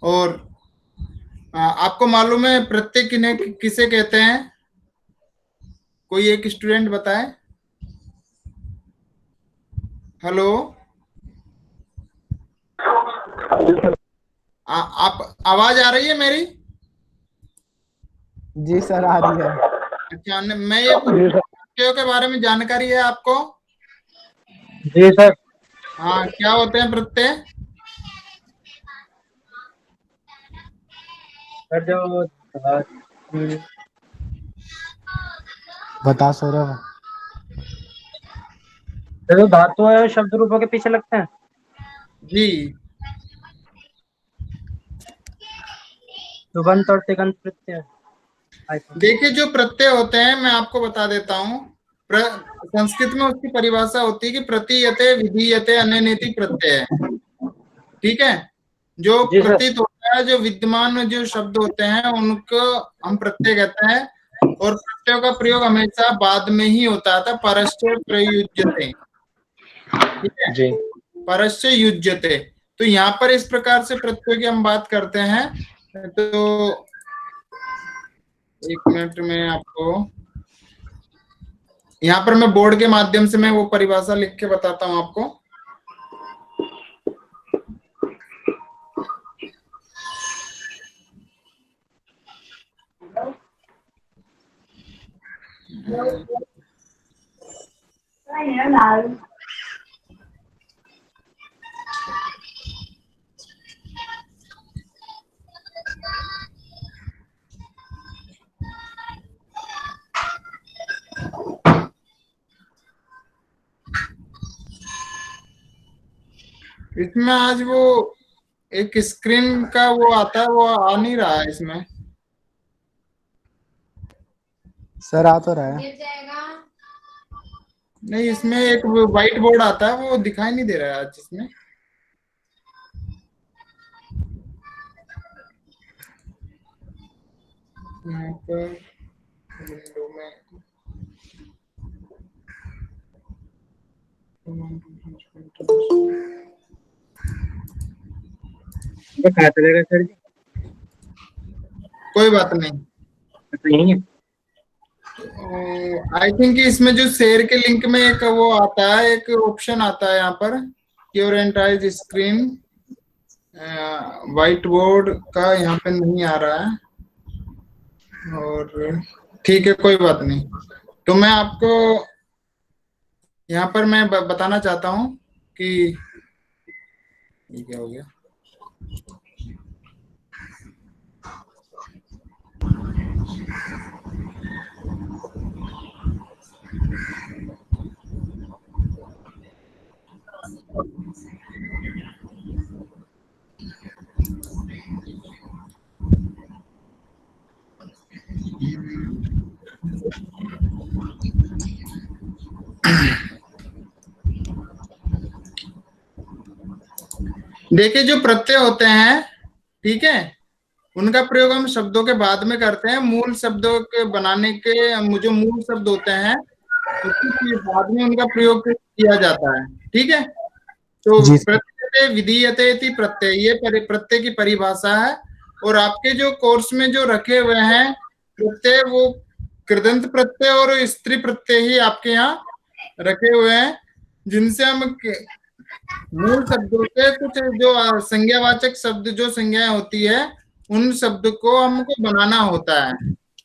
और आपको मालूम है प्रत्यय किन्हें किसे कहते हैं? कोई एक स्टूडेंट बताए। हेलो। आप आवाज आ रही है मेरी? जी सर, आ रही है। अच्छा, मैं ये पूछ जी रहा सर। हूँ, प्रत्ययों के बारे में जानकारी है आपको? जी सर। हाँ, क्या होते हैं प्रत्यय? सर जो बता सौरभ। जो धातु है शब्द रूपों के पीछे लगते हैं। जी। सुबंत और तिगंत प्रत्यय। देखिए, जो प्रत्यय होते हैं मैं आपको बता देता हूँ। संस्कृत में उसकी परिभाषा होती है कि प्रतीयते विधीयते अननेति प्रत्यय। ठीक है। जो जी सर। प्रतीत होता है, जो विद्यमान जो शब्द होते हैं उनको हम प्रत्यय कहते हैं। और प्रत्ययों का प्रयोग हमेशा बाद में ही होता था, परस्य प्रयुज्यते। ठीक है। जी। परस्य युज्यते। तो यहाँ पर इस प्रकार से प्रत्यय की हम बात करते हैं। तो एक मिनट में आपको यहाँ पर मैं बोर्ड के माध्यम से मैं वो परिभाषा लिख के बताता हूँ आपको। इसमें आज वो एक स्क्रीन का वो आता है, वो आ नहीं रहा है इसमें। सर आ तो रहा है। नहीं, इसमें एक व्हाइट बोर्ड आता है, वो दिखाई नहीं दे रहा है आज इसमें। यहाँ पर विंडो में तो कहाँ चलेगा सर जी? कोई बात नहीं। तो यही है। आई थिंक इसमें जो शेयर के लिंक में एक वो आता है, एक ऑप्शन आता है यहाँ पर, क्योर एंटाइज स्क्रीन। व्हाइट बोर्ड का यहाँ पे नहीं आ रहा है। और ठीक है, कोई बात नहीं। तो मैं आपको यहाँ पर मैं बताना चाहता हूँ कि ये क्या हो गया। देखिए, जो प्रत्यय होते हैं, ठीक है, उनका प्रयोग हम शब्दों के बाद में करते हैं। मूल शब्दों के बनाने के जो मूल शब्द होते हैं उसके बाद में उनका प्रयोग किया जाता है। ठीक है। तो जी सर। प्रत्यय विधीयते इति प्रत्यय, ये प्रत्यय की परिभाषा है। और आपके जो कोर्स में जो रखे हुए हैं प्रत्यय, वो कृदंत प्रत्यय और स्त्री प्रत्यय ही आपके यहाँ रखे हुए हैं, जिनसे हम मूल शब्दों से कुछ जो संज्ञावाचक शब्द जो संज्ञाएं होती है उन शब्द को हमको बनाना होता है।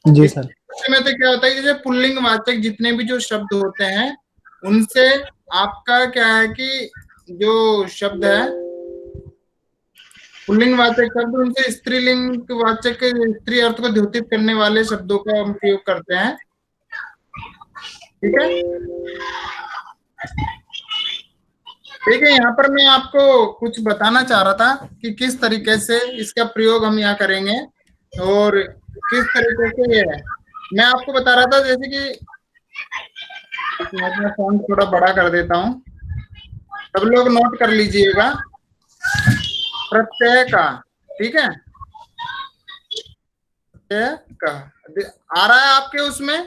जी इस सर। में तो क्या होता है कि जैसे पुल्लिंग वाचक जितने भी जो शब्द होते हैं उनसे आपका क्या है कि जो शब्द है पुल्लिंग वाचक शब्द, उनसे स्त्रीलिंग वाचक स्त्री अर्थ को द्योतित करने वाले शब्दों का हम प्रयोग करते हैं। ठीक है। ठीक है, यहाँ पर मैं आपको कुछ बताना चाह रहा था कि किस तरीके से इसका प्रयोग हम यहाँ करेंगे और किस तरीके से ये है। मैं आपको बता रहा था जैसे कि मैं फोन थोड़ा बड़ा कर देता हूँ, सब लोग नोट कर लीजिएगा प्रत्यय का। ठीक है। प्रत्यय का आ रहा है आपके उसमें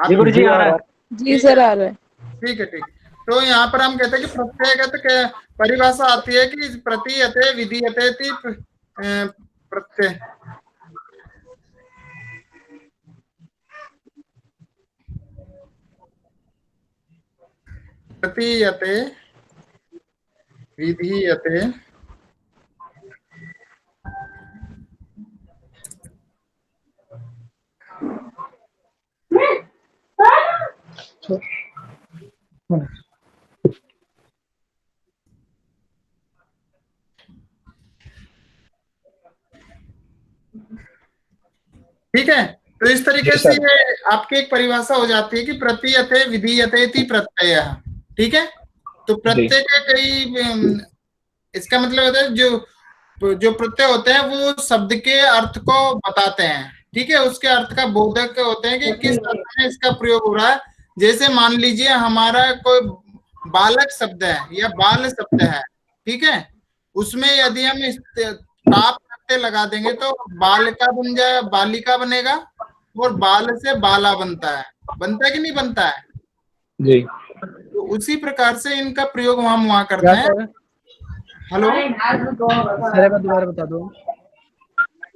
जी आप? गुरु जी जी आ आ रहा रहा है। है। जी ठीक है, सर, आ रहा है। ठीक है, ठीक। तो यहाँ पर हम कहते हैं कि प्रत्ययगत परिभाषा आती है कि प्रतीयते विधीयते इति प्रत्यय। प्रतीयते विधीयते ठीक है। तो इस तरीके से ये आपकी एक परिभाषा हो जाती है कि प्रतीयते विधीयते इति प्रत्यय। ठीक है। तो प्रत्यय के कई इसका मतलब होता है जो जो प्रत्यय होते हैं वो शब्द के अर्थ को बताते हैं। ठीक है। उसके अर्थ का बोधक होते हैं कि किस अर्थ में इसका प्रयोग हो रहा है। जैसे मान लीजिए हमारा कोई बालक शब्द है या बाल शब्द है। ठीक है। उसमें यदि हम ताप प्रत्यय लगा देंगे तो बालिका बन जाए, बालिका बनेगा, और बाल से बाला बनता है कि नहीं बनता है जी। तो उसी प्रकार से इनका प्रयोग हम वहां करते हैं। हेलो सर एक बार दोबारा बता दो।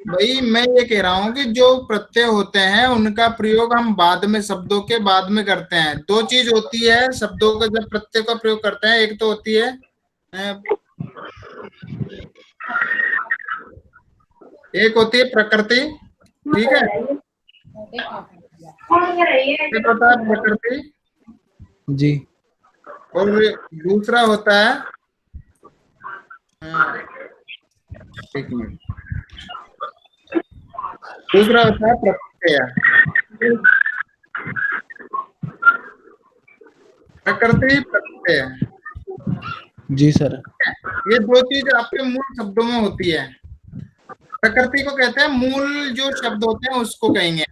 भाई मैं ये कह रहा हूँ कि जो प्रत्यय होते हैं उनका प्रयोग हम बाद में, शब्दों के बाद में करते हैं। दो चीज होती है शब्दों का जब प्रत्यय का प्रयोग करते हैं। एक तो होती है प्रकृति। ठीक है। एक होता है प्रकृति जी। और दूसरा होता है एक मिनट, दूसरा होता है प्रत्यय। प्रकृति प्रत्यय। जी सर। ये दो चीज आपके मूल शब्दों में होती है। प्रकृति को कहते हैं, मूल जो शब्द होते हैं उसको कहेंगे।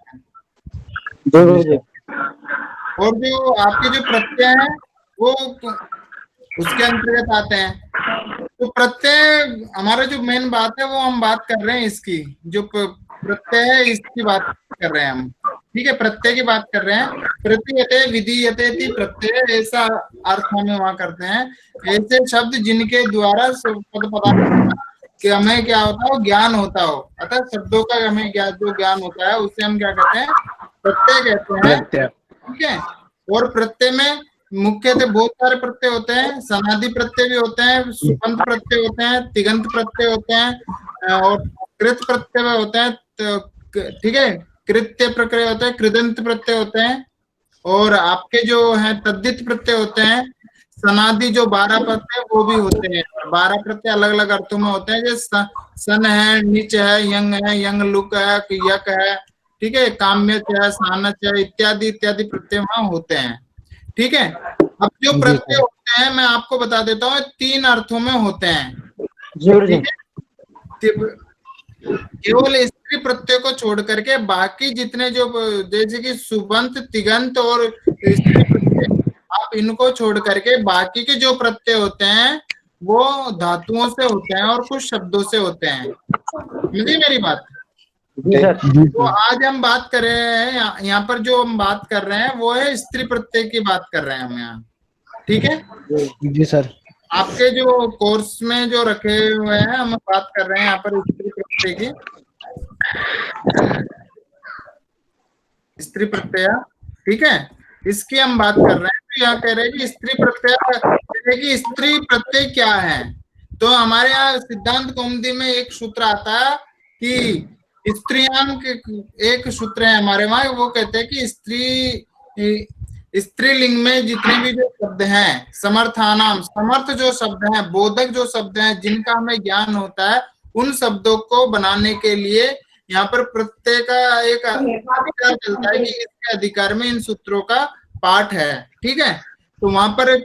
और जो आपके जो प्रत्यय है वो उसके अंतर्गत आते हैं। तो प्रत्यय हमारा जो मेन बात है वो हम बात कर रहे हैं इसकी, जो प्रत्यय है इसकी बात कर रहे हैं हम। ठीक है। प्रत्यय की बात कर रहे हैं। प्रतीयते विधीयते इति प्रत्यय, ऐसा अर्थ हम वहां करते हैं। ऐसे शब्द जिनके द्वारा पद पदार्थ कि हमें क्या होता हो, ज्ञान होता हो। अतः शब्दों का हमें जो ज्ञान होता है उसे हम क्या कहते हैं, प्रत्यय कहते हैं। ठीक है। और प्रत्यय में मुख्यतः बहुत सारे प्रत्यय होते हैं। सनादि प्रत्यय भी होते हैं, सुबंत प्रत्यय होते हैं, तिगंत प्रत्यय होते हैं, और कृत प्रत्यय होते हैं। ठीक है। कृत्य प्रत्यय होते हैं, कृदंत प्रत्यय होते हैं, और आपके जो है तद्धित प्रत्यय होते हैं। सनादि जो 12 प्रत्यय वो भी होते हैं। 12 प्रत्यय अलग अलग अर्थों में होते हैं। जैसे सन है, निच है, यंग लुक है, यक है। ठीक है। काम्य है, सानच है, इत्यादि इत्यादि प्रत्यय वहां होते हैं। ठीक है। अब जो प्रत्यय होते हैं मैं आपको बता देता हूँ, 3 अर्थों में होते हैं। ठीक है। केवल स्त्री प्रत्यय को छोड़ करके बाकी जितने जो, जैसे कि सुबंत, तिगंत और स्त्री प्रत्यय, आप इनको छोड़ करके बाकी के जो प्रत्यय होते हैं वो धातुओं से होते हैं और कुछ शब्दों से होते हैं। समझिए मेरी बात। तो आज हम बात कर रहे हैं, यहाँ पर जो हम बात कर रहे हैं वो है स्त्री प्रत्यय की बात कर रहे हैं हम यहाँ। ठीक है। जी सर। आपके जो कोर्स में जो रखे हुए हैं हम बात कर रहे हैं यहाँ पर स्त्री प्रत्यय की, स्त्री प्रत्यय। ठीक है। इसकी हम बात कर रहे हैं। तो यहाँ कह रहे हैं कि स्त्री प्रत्यय, कि स्त्री प्रत्यय क्या है। तो हमारे यहाँ सिद्धांत कौमुदी में एक सूत्र आता है कि स्त्रियांक, एक सूत्र है हमारे वहां, वो कहते हैं कि स्त्रीलिंग में जितने भी जो शब्द हैं, समर्थानाम, समर्थ जो शब्द हैं, बोधक जो शब्द हैं, जिनका हमें ज्ञान होता है, उन शब्दों को बनाने के लिए यहाँ पर प्रत्यय का एक अधिकार चलता है कि इसके अधिकार में इन सूत्रों का पाठ है। ठीक है। तो वहां पर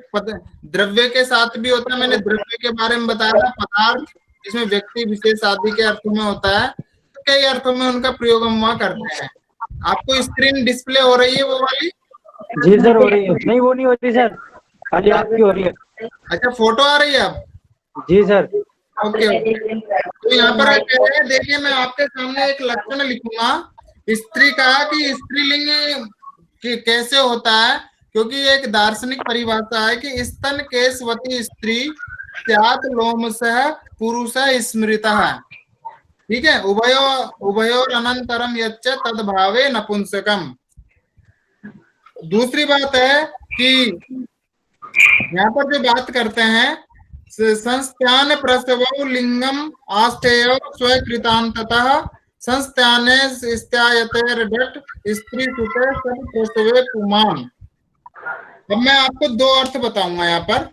द्रव्य के साथ भी होता है। मैंने द्रव्य के बारे में बताया। पदार्थ जिसमें व्यक्ति विशेष आदि के अर्थों में होता है, तो कई अर्थों में उनका प्रयोग हम वहां करते हैं। आपको स्क्रीन डिस्प्ले हो रही है वो वाली? जी सर हो रही है। नहीं वो नहीं हो रही सर, खाली आपकी हो रही है। अच्छा, फोटो आ रही है अब? जी सर। ओके। तो यहाँ पर देखिए मैं आपके सामने एक लक्षण लिखूंगा स्त्री का, कि स्त्रीलिंग कैसे होता है। क्योंकि ये एक दार्शनिक परिभाषा है कि स्तन केशवती स्त्री स्यात् लोमशः पुरुषः स्मृतः। ठीक है, उभयो उभयोर अनंतरम यच्च तद्भावे नपुंसकम। दूसरी बात है कि यहाँ पर जो बात करते हैं संस्थान प्रसवौ लिंगम आस्थेय स्वकृतांततः संस्थाने स्त्यायतेर्डट स्त्री सुते सब प्रसवे पुमान। अब मैं आपको दो अर्थ बताऊंगा यहाँ पर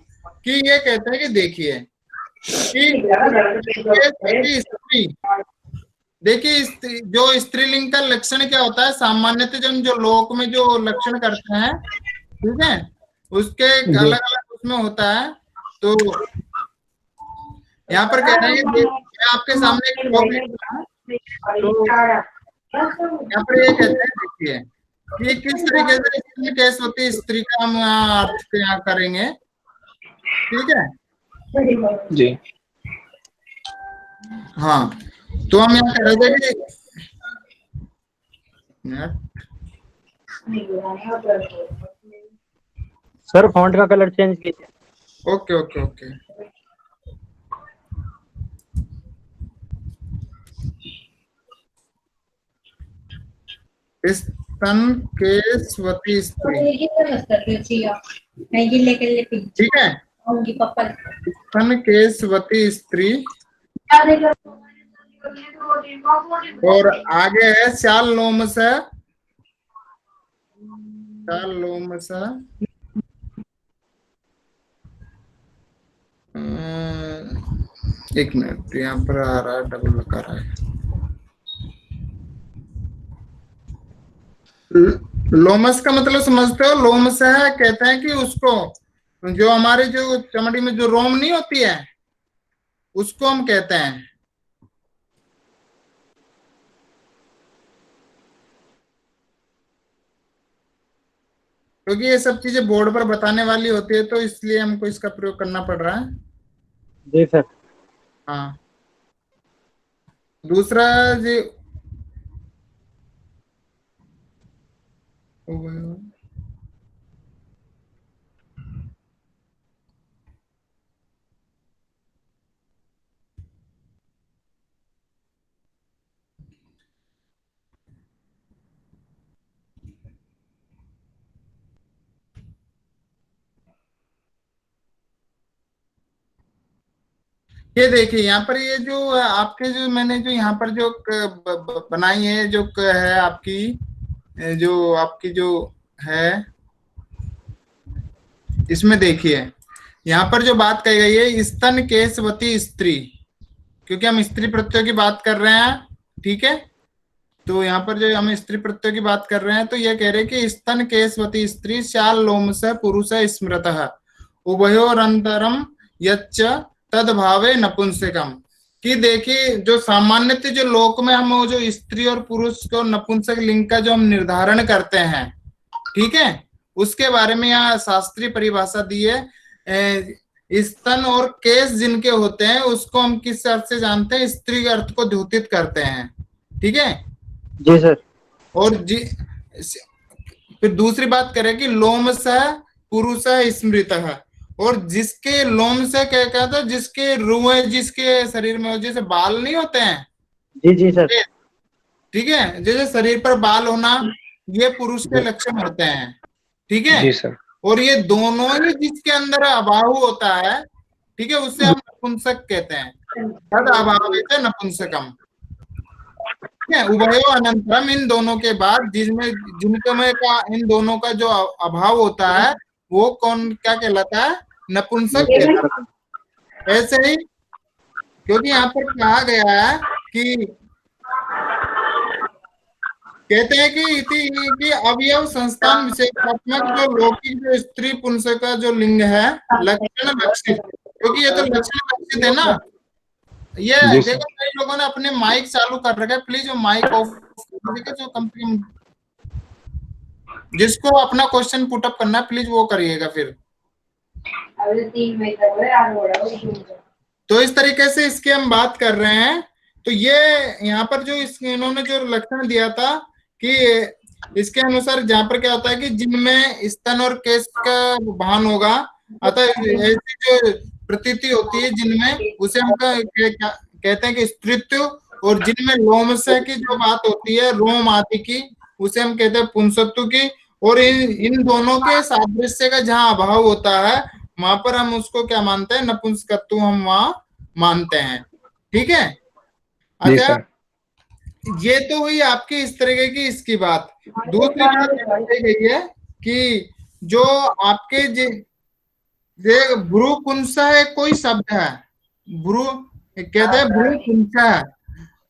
कि ये कहते हैं कि देखिए कि स्त्री, देखिए जो स्त्रीलिंग का लक्षण क्या होता है, सामान्यतः जब जो लोक में जो लक्षण करते हैं, ठीक है, उसके अलग अलग उसमें होता है। तो यहाँ पर कह रहे हैं कि मैं आपके सामने एक तो यहाँ पर ये कहते हैं देखिए कि किस तरीके से केशवती स्त्री का हम अर्थ यहाँ करेंगे। ठीक है जी। हाँ, तो हम यहाँ कह रहे थे कि सर फॉन्ट का कलर चेंज कीजिए। Okay okay okay. स्तन केशवती स्त्री, ठीक है, स्तन केशवती स्त्री और आगे है श्याल लोमशः, श्याल लोमशः एक मिनट, यहाँ पर आ रहा है डबल लगा रहा है। लोमस का मतलब समझते हो? लोमशः कहते हैं कि उसको जो हमारे जो चमड़ी में जो रोम नहीं होती है उसको हम कहते हैं। क्योंकि ये सब चीजें बोर्ड पर बताने वाली होती है तो इसलिए हमको इसका प्रयोग करना पड़ रहा है। जी सर। हाँ, दूसरा जी ये देखिए यहाँ पर ये जो आपके जो मैंने जो यहाँ पर जो बनाई है जो है आपकी जो है इसमें देखिए यहाँ पर जो बात कही गई है स्तन केशवती स्त्री, क्योंकि हम स्त्री प्रत्यय की बात कर रहे हैं। ठीक है, तो यहाँ पर जो हम स्त्री प्रत्यय की बात कर रहे हैं तो ये कह रहे हैं कि स्तन केशवती स्त्री श्याल लोमशः पुरुषः स्मृतः उभयोरंतरम यच्च तद्भावे नपुंसकम। कि देखिए जो सामान्यतः जो लोक में हम जो स्त्री और पुरुष को नपुंसक लिंग का जो हम निर्धारण करते हैं, ठीक है, उसके बारे में यहाँ शास्त्रीय परिभाषा दी है। स्तन और केश जिनके होते हैं उसको हम किस अर्थ से जानते हैं? स्त्री के अर्थ को द्योतित करते हैं। ठीक है जी सर। और फिर दूसरी बात करें कि लोमशः पुरुषः स्मृतः, और जिसके लोम से क्या कहता है, जिसके रुए जिसके शरीर में हो, जैसे बाल नहीं होते हैं। जी जी सर। ठीक है, जैसे शरीर पर बाल होना ये पुरुष के लक्षण होते हैं। ठीक है जी सर। और ये दोनों ही जिसके अंदर अभाव होता है, ठीक है, उससे हम नपुंसक कहते हैं। तद अभावे नपुंसकम। ठीक है, उभयो अनंतरम, इन दोनों के बाद जिनमें जिनके का इन दोनों का जो अभाव होता है वो कौन क्या कहलाता है? नपुंसक कहलाता है। ऐसे ही क्योंकि यहाँ पर कहा गया है कि कहते हैं कि अवयव संस्थान विशेषात्मक जो लौकिक जो स्त्री पुंस का जो लिंग है लक्षण लक्षित, क्योंकि ये तो लक्षण लक्षित है ना। ये देखो कई लोगों ने अपने माइक चालू कर रखा है, प्लीज वो माइक ऑफ देखो। जो कंपनी जिसको अपना क्वेश्चन पुटअप करना है प्लीज वो करिएगा। फिर तो इस तरीके से इसकी हम बात कर रहे हैं। तो ये यहाँ पर जो इन्होंने जो लक्षण दिया था कि इसके अनुसार जहाँ पर क्या होता है कि जिनमें स्तन और केश का भान होगा, अतः ऐसी जो प्रतीति होती है जिनमें, उसे हम कहते हैं कि स्त्रीत्व, और जिनमें लोमश की जो बात होती है, रोम आदि की, उसे हम कहते हैं पुंसत्व की। और इन दोनों के सादृश्य का जहाँ अभाव होता है, वहां पर हम उसको क्या मानते हैं, नपुंसकत्व हम वहां मानते हैं। ठीक है। जी अच्छा, सर। ये तो हुई आपकी इस तरीके की इसकी बात। दूसरी बात ये बताई गई है कि जो आपके ये भ्रू कुंसा है, कोई शब्द है, भ्रू कहते हैं भ्रू कुंसा है,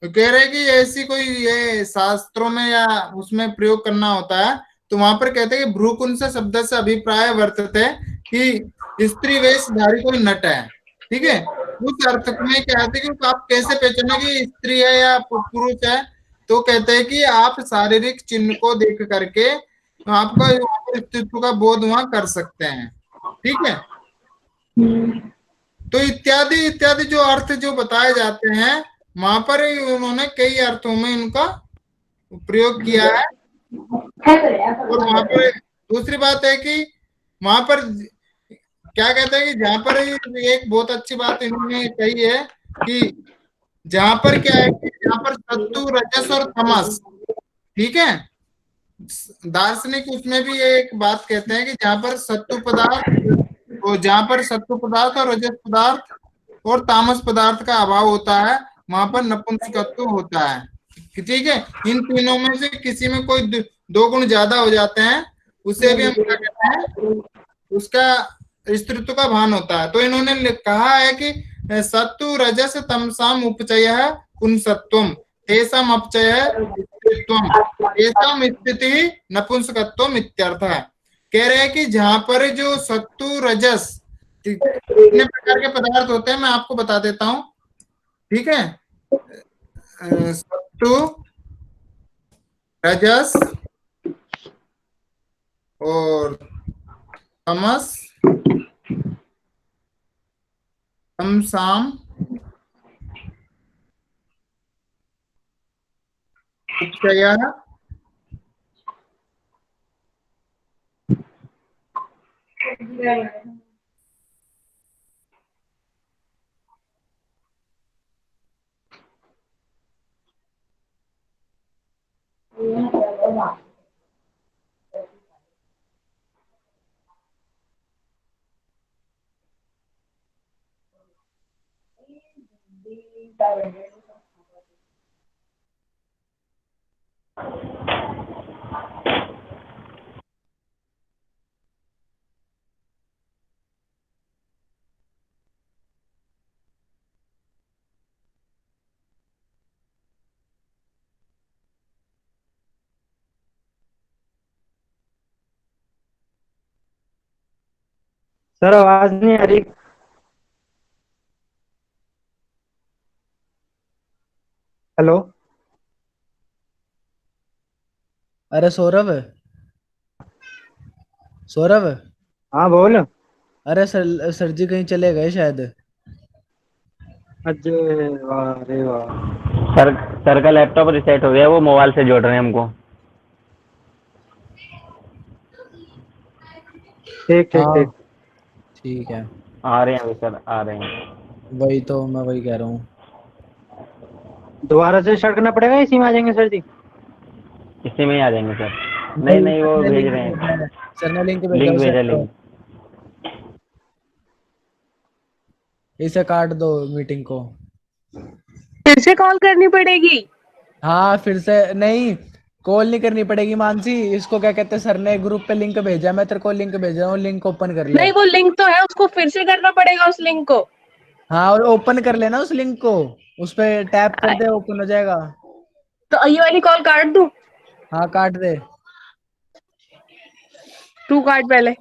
तो कह रहे हैं कि ऐसी कोई ये शास्त्रों में या उसमें प्रयोग करना होता है, तो वहां पर कहते हैं कि भ्रूकुंसा शब्द से अभिप्राय वर्तते कि स्त्री वेशधारी कोई नट है। ठीक है। उस अर्थ में क्या है कि आप कैसे पहचाने कि स्त्री है या पुरुष है, तो कहते हैं कि आप शारीरिक चिन्ह को देख करके आपका अस्तित्व का बोध वहां कर सकते हैं। ठीक है। तो इत्यादि इत्यादि जो अर्थ जो बताए जाते हैं, वहां पर उन्होंने कई अर्थों में इनका प्रयोग किया है। और वहां पर दूसरी बात है कि वहां पर क्या कहते हैं कि जहां पर एक बहुत अच्छी बात इन्होंने कही है कि जहां पर क्या है कि जहां पर सत्तु रजस और तमस, ठीक है, दार्शनिक उसमें भी एक बात कहते हैं कि जहां पर सत्तु पदार्थ, तो जहां पर सत्व पदार्थ और रजत पदार्थ और तामस पदार्थ का अभाव होता है, वहां पर नपुंसकत्व होता है। ठीक है। इन तीनों में से किसी में कोई दो गुण ज्यादा हो जाते हैं, उसे भी हम क्या कहते हैं, उसका स्त्रीत्व का भान होता है। तो इन्होंने कहा है कि सत्तु रजस तमसाम उपचय पुंसत्वम तेषाम अपचय स्त्रीत्वम तेषाम स्थिति नपुंसकत्वम इत्यर्थ है। कह रहे हैं कि जहां पर जो सत्तु रजस कितने प्रकार के पदार्थ होते हैं, मैं आपको बता देता हूं। ठीक है। सत्तु रजस और तमस तमसाम उपचय सर आवाज नहीं आ रही। हेलो। अरे सौरभ, सौरभ। हाँ बोल। अरे सर जी कहीं चले गए शायद। अजय वाह रे वाह। सर सर का लैपटॉप रिसेट हो गया, वो मोबाइल से जोड़ रहे हैं हमको। ठीक ठीक हाँ ठीक। ठीक है। आ रहे हैं अभी सर, आ रहे हैं। वही तो मैं वही कह रहा हूँ। दोबारा से स्टार्ट करना पड़ेगा, इसी में आ जाएंगे सर जी? इसी में ही आ जाएंगे सर। नहीं नहीं, वो भेज रहे हैं, सर ने लिंक भेजा लिंक उसे भेजा, तो। लिंक। इसे काट दो मीटिंग को। फिर से कॉल करनी पड़ेगी? हाँ फिर से नहीं, कॉल नहीं करनी पड़ेगी मानसी। इसको क्या कहते हैं, सर ने ग्रुप पे लिंक भेजा, मैं तेरे को लिंक भेज रहा हूँ, लिंक ओपन कर ले। नहीं, वो लिंक तो है, उसको फिर से करना पड़ेगा उस लिंक को। हाँ और ओपन कर लेना उस लिंक को, उस पे टैप कर दे, ओपन हो जाएगा। तो ये वाली कॉल काट दूं? हाँ काट दे। तू काट पहले।